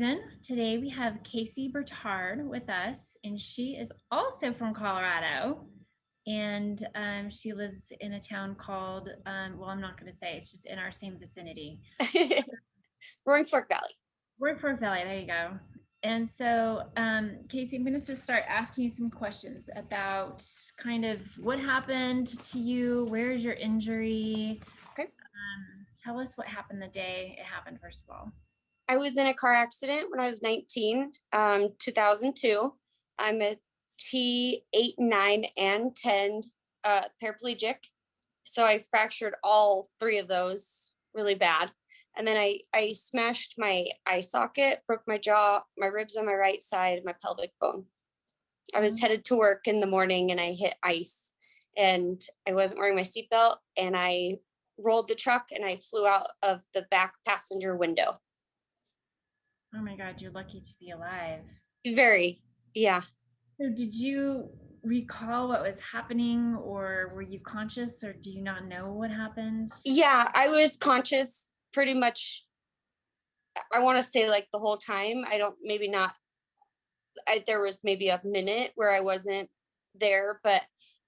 season. Today we have Kasie Burtard with us, and she is also from Colorado. And she lives in a town called, well, I'm not going to say, it's just in our same vicinity. Roaring Fork Valley. Roaring Fork Valley, there you go. And so, Kasie, I'm going to just start asking you some questions about kind of what happened to you. Where's your injury? Okay. Tell us what happened the day it happened, first of all. I was in a car accident when I was 19, 2002. I'm a T8, 9, and 10 paraplegic. So I fractured all three of those really bad. And then I smashed my eye socket, broke my jaw, my ribs on my right side, my pelvic bone. I was headed to work in the morning and I hit ice and I wasn't wearing my seatbelt and I rolled the truck and I flew out of the back passenger window. Oh my God, you're lucky to be alive. Very, yeah. So did you recall what was happening, or were you conscious, or do you not know what happened? Yeah, I was conscious pretty much, I want to say like the whole time. I don't, maybe not, there was maybe a minute where I wasn't there, but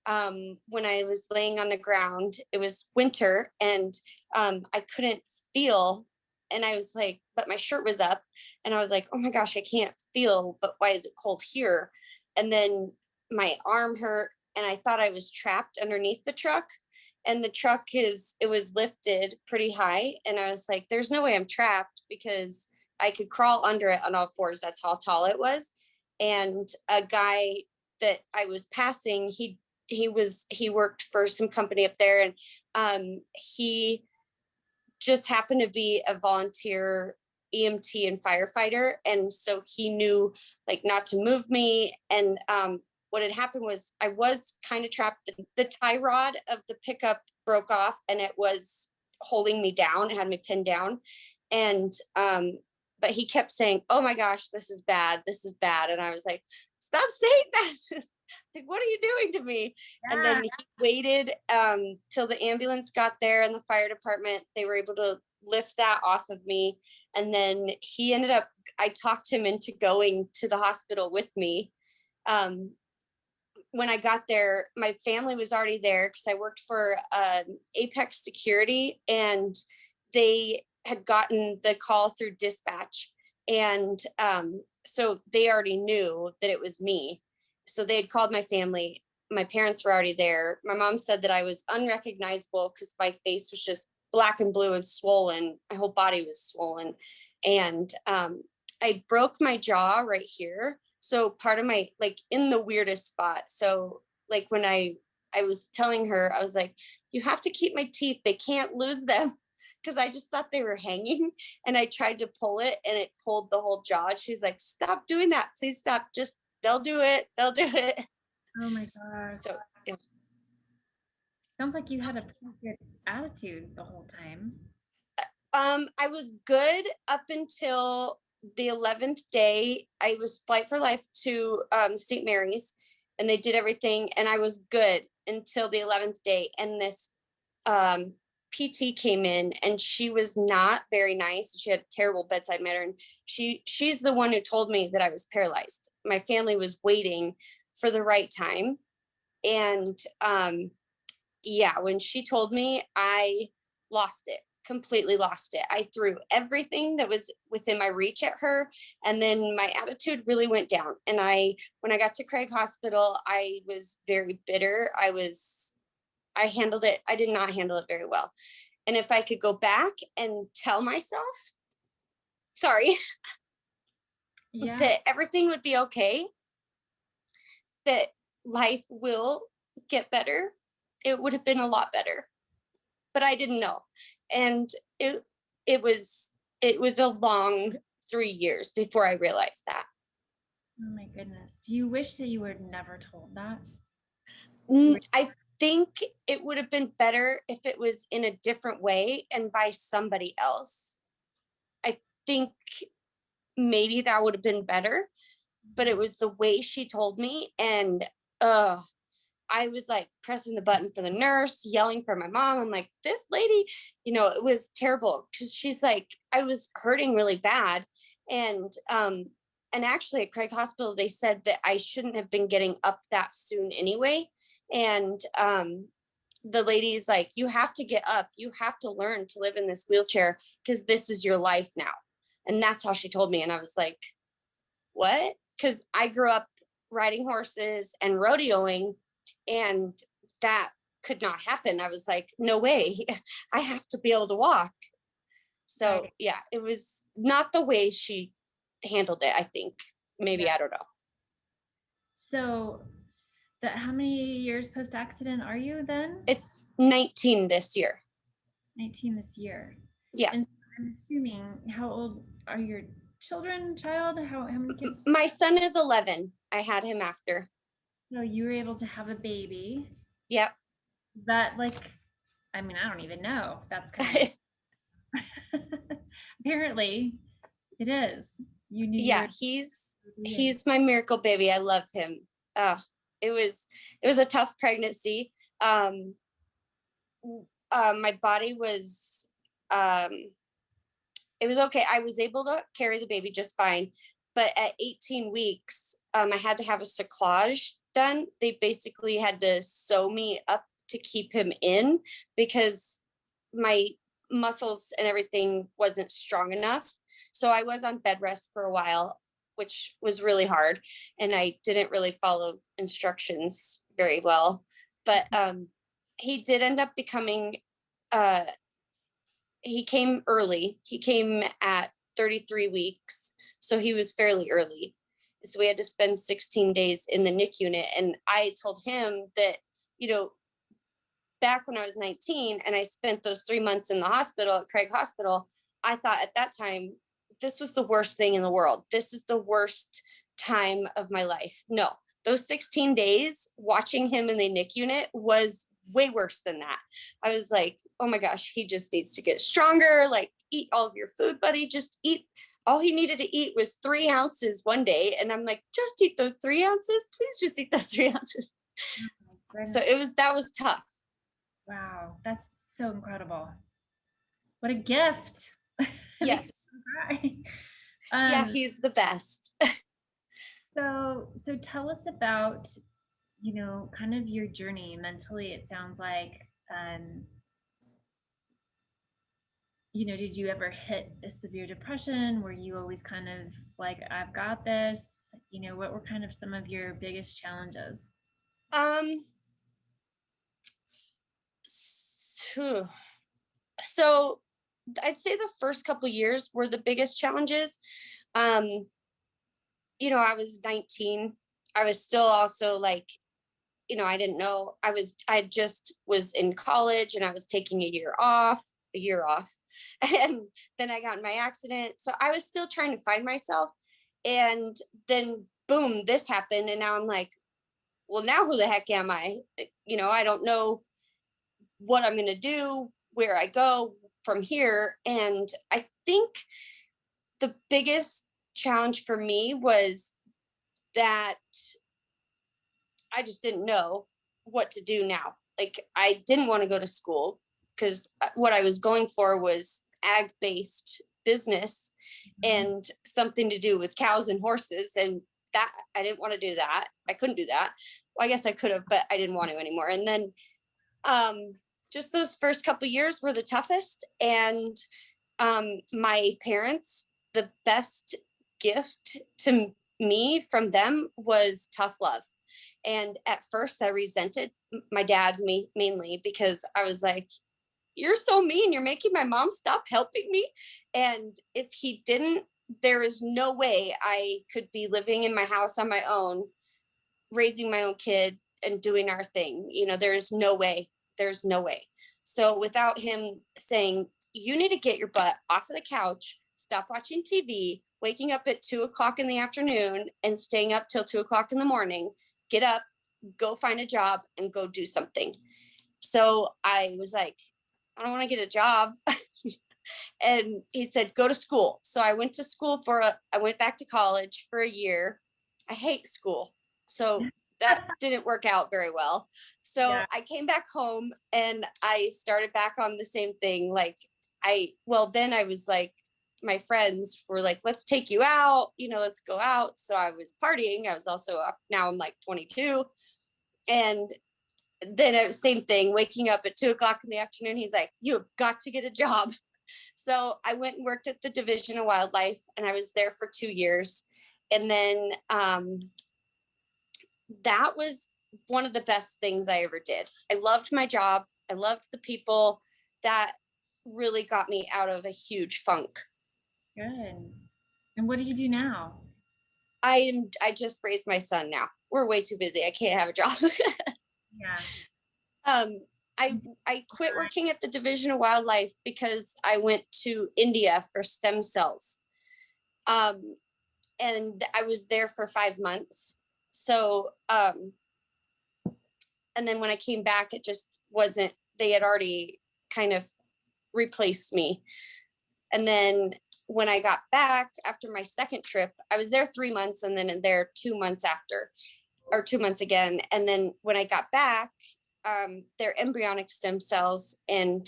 when I was laying on the ground, it was winter and I couldn't feel. And I was like, but my shirt was up and I was like, oh my gosh, I can't feel, but why is it cold here? And then my arm hurt and I thought I was trapped underneath the truck. And the truck it was lifted pretty high. And I was like, there's no way I'm trapped because I could crawl under it on all fours. That's how tall it was. And a guy that I was passing, he worked for some company up there, and he just happened to be a volunteer EMT and firefighter, and so he knew like not to move me. And what had happened was I was kind of trapped. The tie rod of the pickup broke off, and it was holding me down. It had me pinned down, and but he kept saying, "Oh my gosh, this is bad. This is bad." And I was like, "Stop saying that." Like, what are you doing to me? Yeah. And then he waited till the ambulance got there and the fire department. They were able to lift that off of me. And then he ended up, I talked him into going to the hospital with me. When I got there, my family was already there because I worked for Apex Security, and they had gotten the call through dispatch. And so they already knew that it was me. So they had called my family. My parents were already there. My mom said that I was unrecognizable because my face was just black and blue and swollen. My whole body was swollen. And I broke my jaw right here. So part of my, like in the weirdest spot. So like when I was telling her, I was like, you have to keep my teeth. They can't lose them. Because I just thought they were hanging. And I tried to pull it and it pulled the whole jaw. And she's like, stop doing that. Please stop. Just, they'll do it. They'll do it. Oh my gosh. So yeah. Sounds like you had a pretty good attitude the whole time. I was good up until the 11th day. I was flight for life to St. Mary's, and they did everything, and I was good until the 11th day. And this PT came in, and she was not very nice. She had terrible bedside manner, and she's the one who told me that I was paralyzed. My family was waiting for the right time, and yeah, when she told me, I lost it. Completely lost it. I threw everything that was within my reach at her, and then my attitude really went down. And when I got to Craig Hospital, I was very bitter. I handled it. I did not handle it very well. And if I could go back and tell myself, sorry, Yeah. that everything would be okay, that life will get better, it would have been a lot better. But I didn't know. And it was a long 3 years before I realized that. Oh my goodness. Do you wish that you were never told that? I think it would have been better if it was in a different way and by somebody else. I think maybe that would have been better, but it was the way she told me. And I was like pressing the button for the nurse, yelling for my mom. I'm like, this lady, it was terrible because she's like, I was hurting really bad. And actually at Craig Hospital, they said that I shouldn't have been getting up that soon anyway. And the lady's like, you have to get up. You have to learn to live in this wheelchair because this is your life now. And that's how she told me. And I was like, what? Because I grew up riding horses and rodeoing, and that could not happen. I was like, no way. I have to be able to walk. So Right. yeah, it was not the way she handled it, I think. Maybe, Yeah. I don't know. So how many years post accident are you then? It's 19 this year. 19 this year. Yeah. And I'm assuming, how old are your children, child? How many kids? My son is 11. I had him after. So you were able to have a baby. Yep. Is that like, I mean, I don't even know if that's kind of, apparently it is. You knew you Yeah, were. he's my miracle baby. I love him. Oh, it was a tough pregnancy. My body was it was okay. I was able to carry the baby just fine, but at 18 weeks, I had to have a cerclage done. They basically had to sew me up to keep him in because my muscles and everything wasn't strong enough. So I was on bed rest for a while, which was really hard. And I didn't really follow instructions very well. But he did end up becoming, he came early. He came at 33 weeks. So he was fairly early. So we had to spend 16 days in the NIC unit. And I told him that, back when I was 19 and I spent those 3 months in the hospital at Craig Hospital, I thought at that time, this was the worst thing in the world. This is the worst time of my life. No, those 16 days watching him in the NIC unit was way worse than that. I was like, oh my gosh, he just needs to get stronger. Like, eat all of your food, buddy. Just eat. All he needed to eat was 3 ounces one day. And I'm like, just eat those 3 ounces. Please just eat those 3 ounces. So that was tough. Wow, that's so incredible. What a gift. Yes. Yeah, he's the best. So tell us about, kind of your journey mentally. It sounds like, did you ever hit a severe depression? Were you always kind of like, I've got this? What were kind of some of your biggest challenges? So I'd say the first couple years were the biggest challenges. I was 19. I was still also like, I didn't know. I just was in college and I was taking a year off. And then I got in my accident. So I was still trying to find myself. And then boom, this happened. And now I'm like, well, now who the heck am I? I don't know what I'm going to do, where I go from here. And I think the biggest challenge for me was that I just didn't know what to do now. Like, I didn't want to go to school because what I was going for was ag-based business and something to do with cows and horses. And that I didn't want to do that. I couldn't do that. Well, I guess I could have, but I didn't want to anymore. And then just those first couple of years were the toughest. And my parents, the best gift to me from them was tough love. And at first I resented my dad mainly because I was like, you're so mean. You're making my mom stop helping me. And if he didn't, there is no way I could be living in my house on my own, raising my own kid and doing our thing. There's no way. There's no way. So without him saying, you need to get your butt off of the couch, stop watching TV, waking up at 2:00 in the afternoon and staying up till 2:00 in the morning, get up, go find a job and go do something. So I was like, I don't want to get a job. And he said, go to school. So I went to school I went back to college for a year. I hate school. So that didn't work out very well. So yeah. I came back home and I started back on the same thing. Then I was like, my friends were like, let's take you out, let's go out. So I was partying. I was also up. Now I'm like 22. And then it was same thing, waking up at 2:00 in the afternoon. He's like, you have got to get a job. So I went and worked at the Division of Wildlife, and I was there for 2 years. And then that was one of the best things I ever did. I loved my job. I loved the people. That really got me out of a huge funk. Good. And what do you do now? I just raised my son now. We're way too busy. I can't have a job. Yeah. I quit working at the Division of Wildlife because I went to India for stem cells. And I was there for 5 months. So, and then when I came back, it just wasn't, they had already kind of replaced me. And then when I got back after my second trip, I was there 3 months and then there 2 months after, or 2 months again. And then when I got back, they're embryonic stem cells. And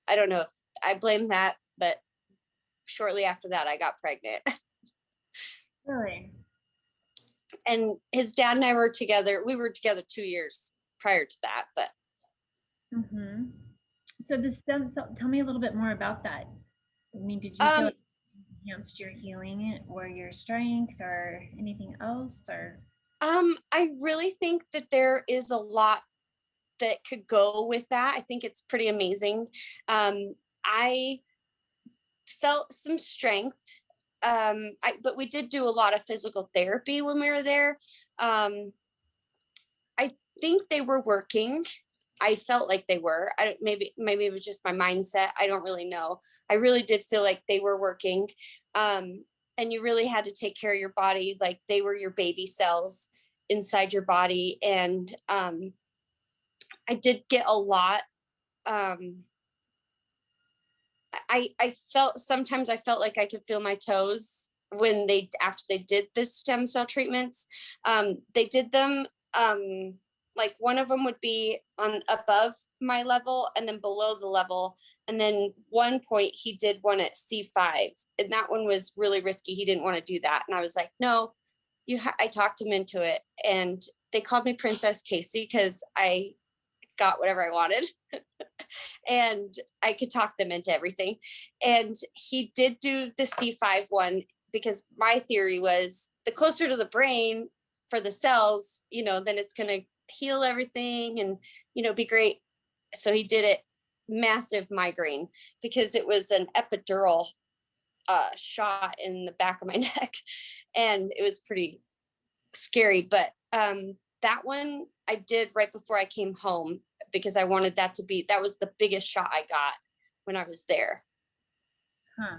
I don't know if I blame that, but shortly after that, I got pregnant. Really? And his dad and I were together. We were together 2 years prior to that, but. Mm-hmm. So the stem cell, tell me a little bit more about that. I mean, did you feel it enhanced your healing or your strength or anything else, or? I really think that there is a lot that could go with that. I think it's pretty amazing. I felt some strength, but we did do a lot of physical therapy when we were there. I think they were working. I felt like they were. Maybe it was just my mindset. I don't really know. I really did feel like they were working. And you really had to take care of your body. Like they were your baby cells inside your body. And I did get a lot. I felt, sometimes I felt like I could feel my toes when after they did the stem cell treatments. They did them, like one of them would be on above my level and then below the level. And then one point he did one at C5, and that one was really risky. He didn't want to do that. And I was like, no, I talked him into it. And they called me Princess Kasie because I got whatever I wanted. And I could talk them into everything. And he did do the C5 one because my theory was the closer to the brain for the cells, then it's going to heal everything and, be great. So he did it, massive migraine, because it was an epidural shot in the back of my neck. And it was pretty scary. But that one I did right before I came home because I wanted that was the biggest shot I got when I was there. Huh.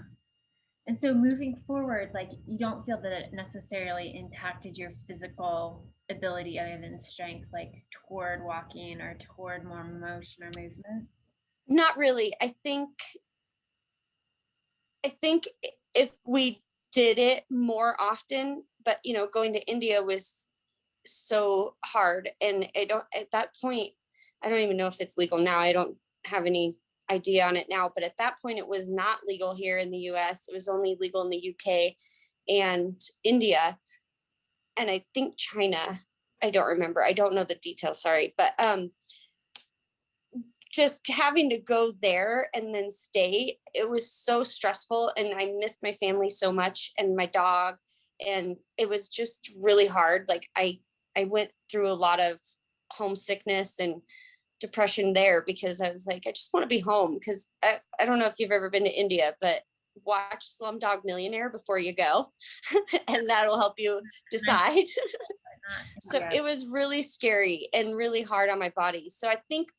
And so moving forward, like you don't feel that it necessarily impacted your physical ability other than strength, like toward walking or toward more motion or movement? Not really. I think if we did it more often, but going to India was so hard. And at that point, I don't even know if it's legal now. I don't have any idea on it now, but at that point it was not legal here in the US. It was only legal in the UK and India. And I think China, I don't remember. I don't know the details, sorry. But just having to go there and then stay, it was so stressful. And I missed my family so much and my dog. And it was just really hard. Like I went through a lot of homesickness and depression there because I was like, I just want to be home. Because I don't know if you've ever been to India, but watch Slumdog Millionaire before you go and that'll help you decide. So it was really scary and really hard on my body. So I think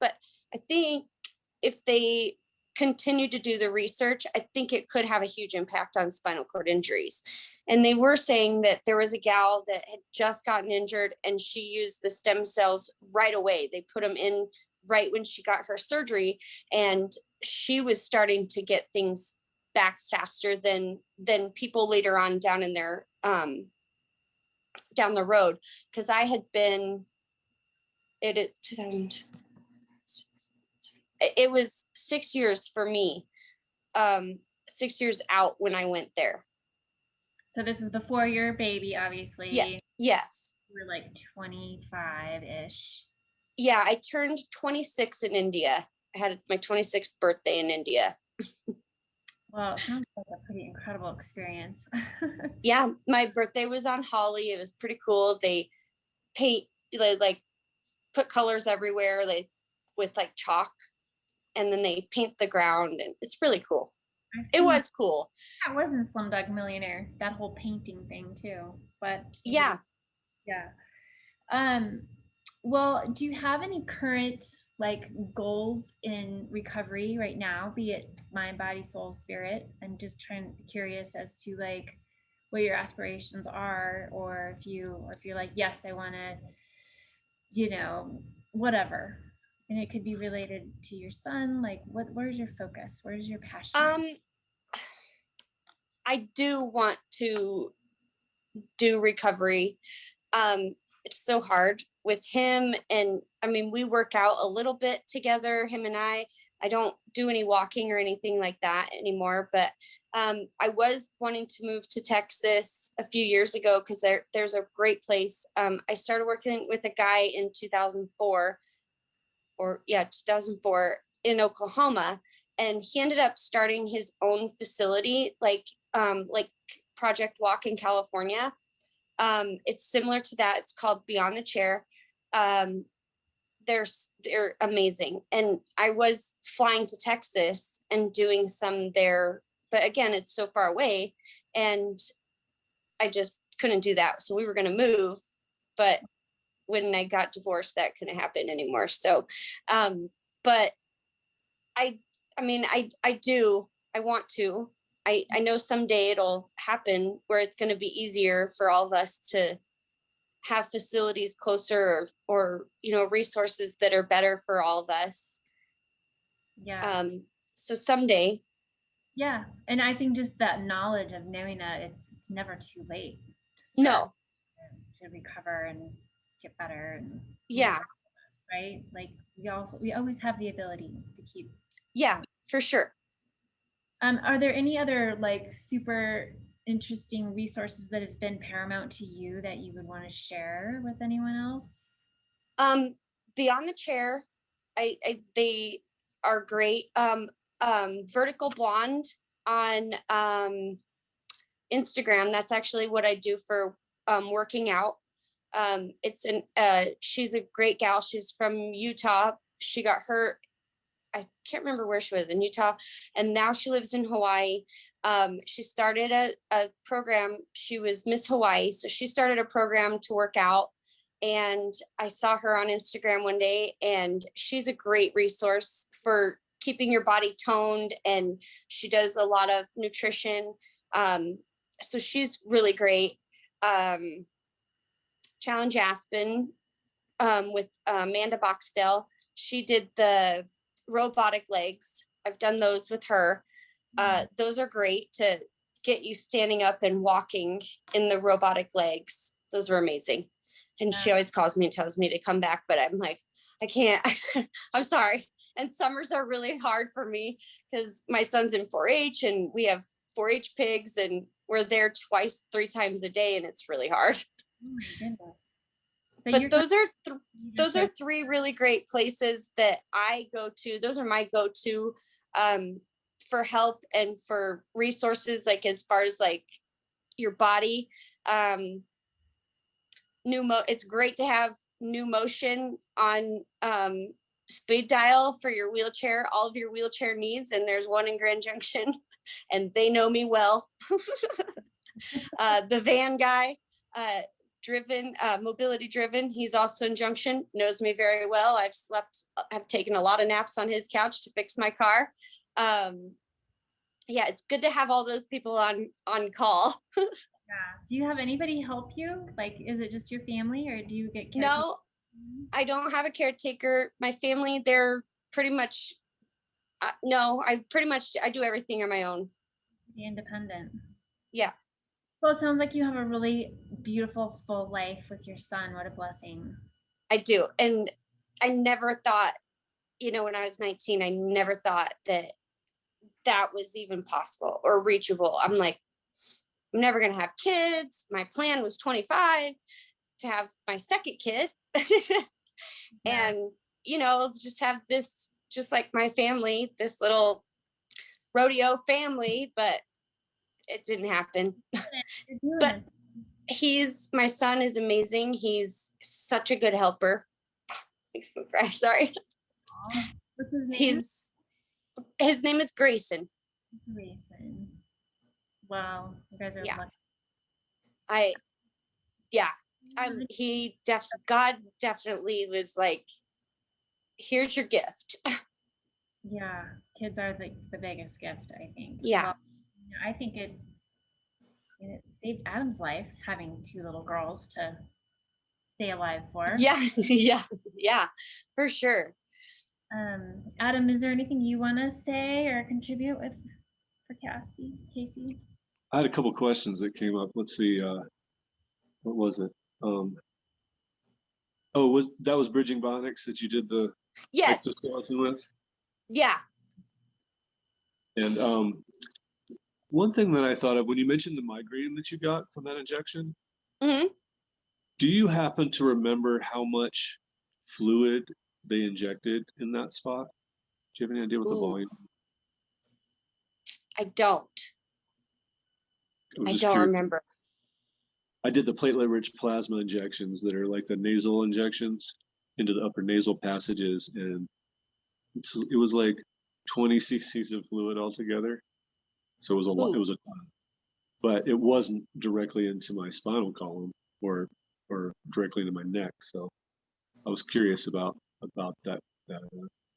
if they continue to do the research, I think it could have a huge impact on spinal cord injuries. And they were saying that there was a gal that had just gotten injured and she used the stem cells right away. They put them in right when she got her surgery, and she was starting to get things back faster than people later on down in their down the road. Because I had been it 2000, it was 6 years for me 6 years out when I went there. So this is before your baby, Yeah. obviously. Yes. You were like 25-ish. Yeah. I turned 26 in India. I had my 26th birthday in India. Well, it sounds like a pretty incredible experience. Yeah. My birthday was on Holly. It was pretty cool. They paint, like put colors everywhere, like with like chalk, and then they paint the ground, and it's really cool. I've It seen was cool. that was in Slumdog Millionaire, that whole painting thing too. But Yeah. yeah. Um, well, do you have any current like goals in recovery right now, be it mind, body, soul, spirit? I'm just curious as to like what your aspirations are, or if you're like, yes, I want to, whatever. And it could be related to your son. Like, where's your focus? Where's your passion? I do want to do recovery. It's so hard with him, and I mean, we work out a little bit together, him and I don't do any walking or anything like that anymore, but I was wanting to move to Texas a few years ago because there's a great place. I started working with a guy in 2004, 2004 in Oklahoma, and he ended up starting his own facility, like Project Walk in California. It's similar to that. It's called Beyond the Chair. They're amazing. And I was flying to Texas and doing some there, but again, it's so far away, and I just couldn't do that. So we were going to move, but when I got divorced, that couldn't happen anymore. So, but I mean, I want to. I know someday it'll happen where it's going to be easier for all of us to have facilities closer, or resources that are better for all of us. Yeah. So someday. Yeah. And I think just that knowledge of knowing that it's never too late to No. to recover and get better and Yeah. Right. Like we always have the ability to keep. Yeah, for sure. Are there any other like super interesting resources that have been paramount to you that you would want to share with anyone else? Beyond the Chair, they are great. Vertical Blonde on Instagram. That's actually what I do for working out. She's a great gal. She's from Utah. She got hurt. I can't remember where she was, in Utah, and now she lives in Hawaii. She started a program. She was Miss Hawaii, so she started a program to work out. And I saw her on Instagram one day, and she's a great resource for keeping your body toned. And she does a lot of nutrition. So she's really great. Challenge Aspen with Amanda Boxdale. She did the robotic legs. I've done those with her. Those are great to get you standing up and walking in the robotic legs. Those are amazing. And she always calls me and tells me to come back, but I'm like, I can't. I'm sorry. And summers are really hard for me because my son's in 4-H, and we have 4-H pigs, and we're there 2-3 times a day, and it's really hard. Oh my goodness. So but those are three really great places that I go to. Those are my go-to for help and for resources, like as far as like your body. It's great to have New Motion on speed dial for your wheelchair, all of your wheelchair needs. And there's one in Grand Junction, and they know me well. The van guy, mobility driven, he's also in Junction, knows me very well. I've taken a lot of naps on his couch to fix my car. Yeah, it's good to have all those people on call. Yeah. Do you have anybody help you? Like, is it just your family, or do you get caretakers? No, I don't have a caretaker. My family, they're pretty much no, I do everything on my own. Be independent. Yeah. Well, it sounds like you have a really beautiful, full life with your son. What a blessing. I do. And I never thought, when I was 19, I never thought that that was even possible or reachable. I'm like, I'm never going to have kids. My plan was 25 to have my second kid. Yeah. And, just have this, just like my family, this little rodeo family, but it didn't happen. You're doing But it. my son is amazing. He's such a good helper. Makes me cry. Sorry. Aw. What's his name? His name is Grayson. Grayson. Wow, you guys are Yeah. lucky. Yeah. God definitely was like, here's your gift. Yeah, kids are the biggest gift, I think. Yeah. Well, I think it saved Adam's life having two little girls to stay alive for. Yeah. Yeah, for sure. Adam, is there anything you want to say or contribute with for Kasie? I had a couple questions that came up. Let's see, what was it? That was Bridging Bonics that you did the Yes. exoskeleton with? Yeah. And one thing that I thought of when you mentioned the migraine that you got from that injection, do you happen to remember how much fluid they injected in that spot? Do you have any idea what the volume? I don't. I don't remember. I did the platelet-rich plasma injections that are like the nasal injections into the upper nasal passages, and it was like 20 cc's of fluid altogether. So it was a lot. It was a ton, but it wasn't directly into my spinal column or directly into my neck. So I was curious about that.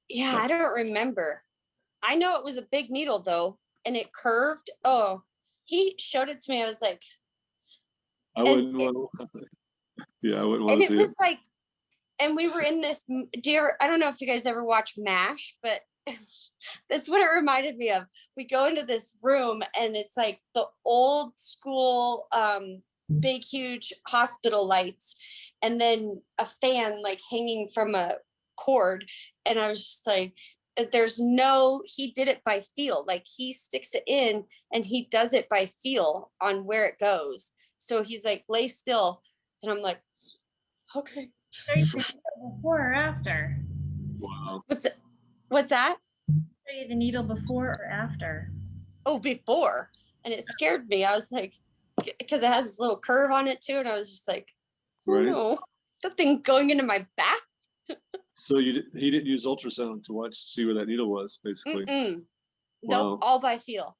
Yeah, I don't remember. I know it was a big needle though, and it curved. Oh, he showed it to me. I was like, I wouldn't want to. Yeah, I wouldn't want and to see it was it. like, and we were in this dear. I don't know if you guys ever watch MASH, but that's what it reminded me of. We go into this room, and it's like the old school, big, huge hospital lights, and then a fan like hanging from a cord. And I was just like, he did it by feel. Like he sticks it in and he does it by feel on where it goes. So he's like, lay still. And I'm like, okay. Before or after? Wow. What's that? Show you the needle before or after? Oh, before. And it scared me. I was like, because it has this little curve on it too. And I was just like, oh no, that thing going into my back. So he didn't use ultrasound to see where that needle was, basically. Nope, all by feel.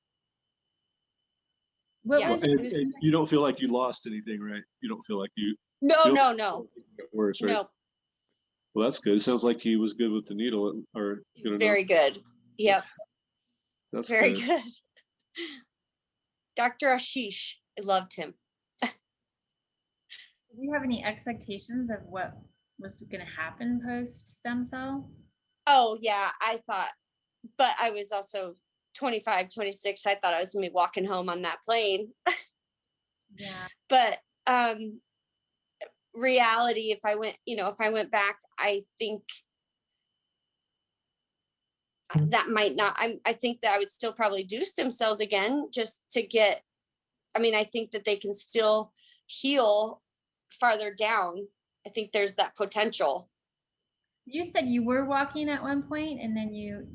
And you don't feel like you lost anything, right? You don't feel like you. No. Worse, right? No. Well, that's good. It sounds like he was good with the needle, or very good. Yep. That's very good. Dr. Ashish, I loved him. Did you have any expectations of what was going to happen post stem cell? Oh yeah, I thought, but I was also 25, 26. I thought I was gonna be walking home on that plane. Yeah. But reality, if I went back, I think that might not, I think that I would still probably do stem cells again, just to get, I think that they can still heal farther down. I think there's that potential. You said you were walking at one point and then you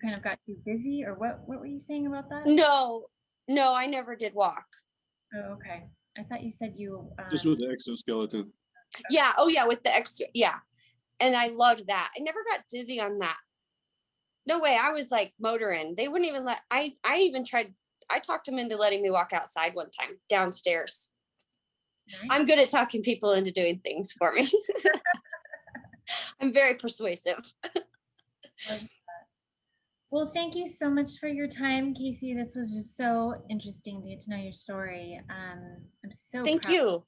kind of got too busy, or what were you saying about that? No, I never did walk. Oh, okay. I thought you said you just with the exoskeleton. Yeah. Oh yeah, with the extra. Yeah. And I loved that. I never got dizzy on that. No way. I was like motoring. They wouldn't even I even tried. I talked them into letting me walk outside one time downstairs. Nice. I'm good at talking people into doing things for me. I'm very persuasive. Well, thank you so much for your time, Kasie. This was just so interesting to get to know your story. I'm so thank you. To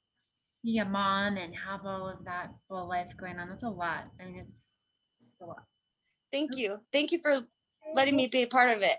be a mom and have all of that full life going on. That's a lot. It's a lot. Thank you. Thank you for letting me be a part of it.